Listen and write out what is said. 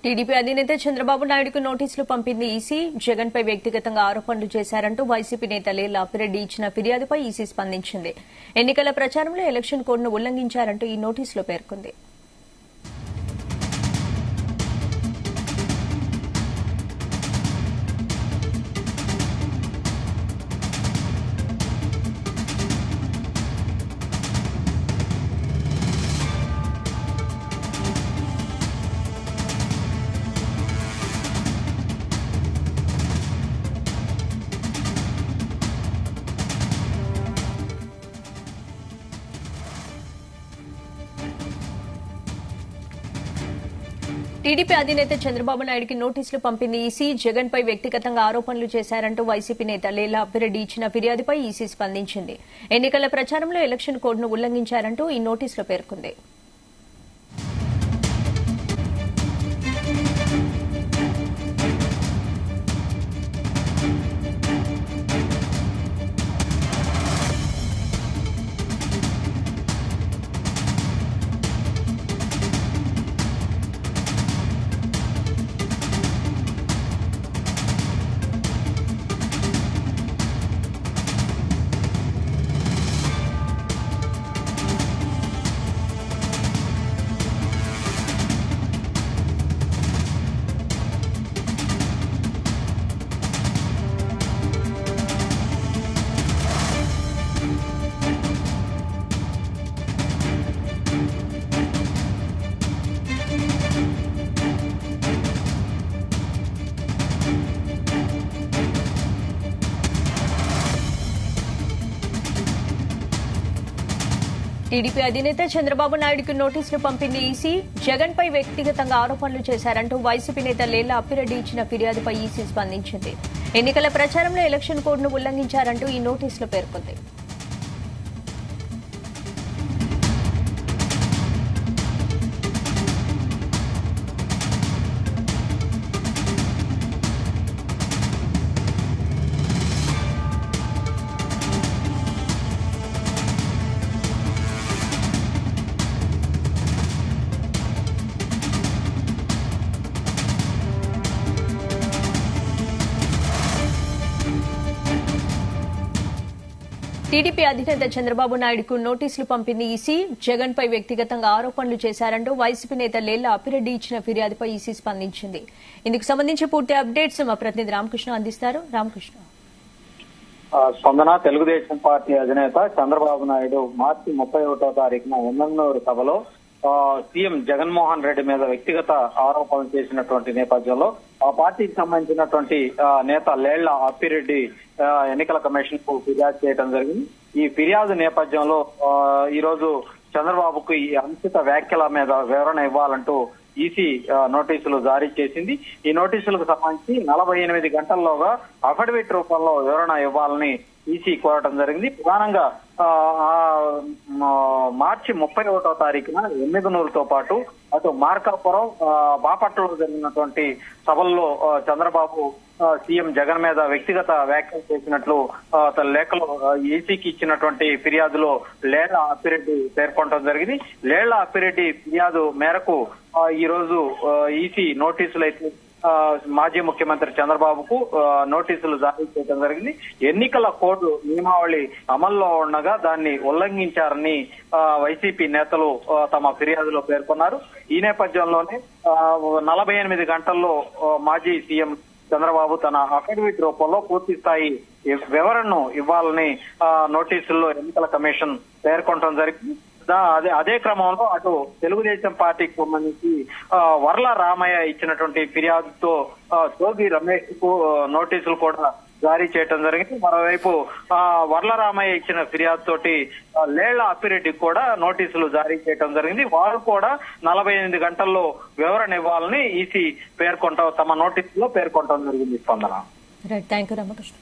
TDP అధినేత చంద్రబాబు నాయుడుకు నోటీసులు పంపింది ఈసీ. జగన్ పై వ్యక్తిగతంగా ఆరోపణలు చేశారంటూ వైసీపీ నేత లేళ్ల అప్పిరెడ్డి ఇచ్చిన ఫిర్యాదుపై ఈసీ స్పందించింది. ఎన్నికల ప్రచారంలో ఎలక్షన్ కోడ్ను ఉల్లంఘించారంటూ ఈ నోటీసులో పేర్కొంది. టీడీపీ అధినేత చంద్రబాబు నాయుడుకి నోటీసులు పంపింది ఈసీ. జగన్ పై వ్యక్తిగతంగా ఆరోపణలు చేశారంటూ వైసీపీ నేత లేళ్ల అప్పిరెడ్డి ఇచ్చిన ఫిర్యాదుపై ఈసీ స్పందించింది. ఎన్నికల ప్రచారంలో ఎలక్షన్ కోడ్ను ఉల్లంఘించారంటూ ఈ నోటీసులో పేర్కొంది. టీడీపీ అధినేత చంద్రబాబు నాయుడుకు నోటీసులు పంపింది ఈసీ. జగన్ పై వ్యక్తిగతంగా ఆరోపణలు చేశారంటూ వైసీపీ నేత లేళ్ల అప్పిరెడ్డి ఇచ్చిన ఫిర్యాదుపై ఈసీ స్పందించింది. ఎన్నికల ప్రచారంలో ఎలక్షన్ కోడ్ను ఉల్లంఘించారంటూ ఈ నోటీసులో పేర్కొంది. టీడీపీ అధినేత చంద్రబాబు నాయుడుకు నోటీసులు పంపింది ఈసీ. జగన్ పై వ్యక్తిగతంగా ఆరోపణలు చేశారంటూ వైసీపీ నేత లేళ్ల అప్పిరెడ్డి ఇచ్చిన ఫిర్యాదుపై ఈసీ స్పందించింది. ఇందుకు సంబంధించి పూర్తి అప్డేట్స్ మా ప్రతినిధి రామకృష్ణ అందిస్తారు. రామకృష్ణ. స్పందన తెలుగుదేశం పార్టీ అధినేత చంద్రబాబు నాయుడు మార్చి 31వ తారీఖున ఎమ్మెల్యేరు సభలో సీఎం జగన్మోహన్ రెడ్డి మీద వ్యక్తిగత ఆరోపణలు చేసినటువంటి నేపథ్యంలో ఆ పార్టీకి సంబంధించినటువంటి నేత లేళ్ల అప్పిరెడ్డి ఎన్నికల కమిషన్ కు ఫిర్యాదు చేయడం జరిగింది. ఈ ఫిర్యాదు నేపథ్యంలో ఈ రోజు చంద్రబాబుకు ఈ అనుచిత వ్యాఖ్యల మీద వివరణ ఇవ్వాలంటూ ఈసీ నోటీసులు జారీ చేసింది. ఈ నోటీసులకు సంబంధించి 48 గంటల్లోగా అఫిడవిట్ రూపంలో వివరణ ఇవ్వాలని ఈసీ కోరటం జరిగింది. ప్రధానంగా మార్చి 31వ తారీఖున ఎమ్మిగనూరుతో పాటు అటు మార్కాపురం, బాపట్లలో జరిగినటువంటి సభల్లో చంద్రబాబు సీఎం జగన్ మీద వ్యక్తిగత వ్యాఖ్యలు చేసినట్లు తన లేఖలో ఈసీకి ఇచ్చినటువంటి ఫిర్యాదులో లేళ్ల అప్పిరెడ్డి పేర్కొనడం జరిగింది. లేళ్ల అప్పిరెడ్డి ఫిర్యాదు మేరకు ఈ రోజు ఈసీ నోటీసులు అయితే మాజీ ముఖ్యమంత్రి చంద్రబాబుకు నోటీసులు జారీ చేయడం జరిగింది. ఎన్నికల కోడ్ నియమావళి అమల్లో ఉండగా దాన్ని ఉల్లంఘించారని వైసీపీ నేతలు తమ ఫిర్యాదులో పేర్కొన్నారు. ఈ నేపథ్యంలోనే 48 గంటల్లో మాజీ సీఎం చంద్రబాబు తన అఫిడవిట్ రూపంలో పూర్తి స్థాయి వివరణను ఇవ్వాలని నోటీసుల్లో ఎన్నికల కమిషన్ పేర్కొనడం జరిగింది. అదే క్రమంలో అటు తెలుగుదేశం పార్టీకి సంబంధించి వర్ల రామయ్య ఇచ్చినటువంటి ఫిర్యాదుతో జోగి రమేష్ కు నోటీసులు కూడా జారీ చేయడం జరిగింది. మరోవైపు వర్ల రామయ్య ఇచ్చిన ఫిర్యాదు తోటి లేళ్ల అప్పిరెడ్డికి కూడా నోటీసులు జారీ చేయడం జరిగింది. వారు కూడా 48 గంటల్లో వివరణ ఇవ్వాలని ఈసీ తమ నోటీసులో పేర్కొనడం జరిగింది. స్పందన. థాంక్యూ రామకృష్ణ.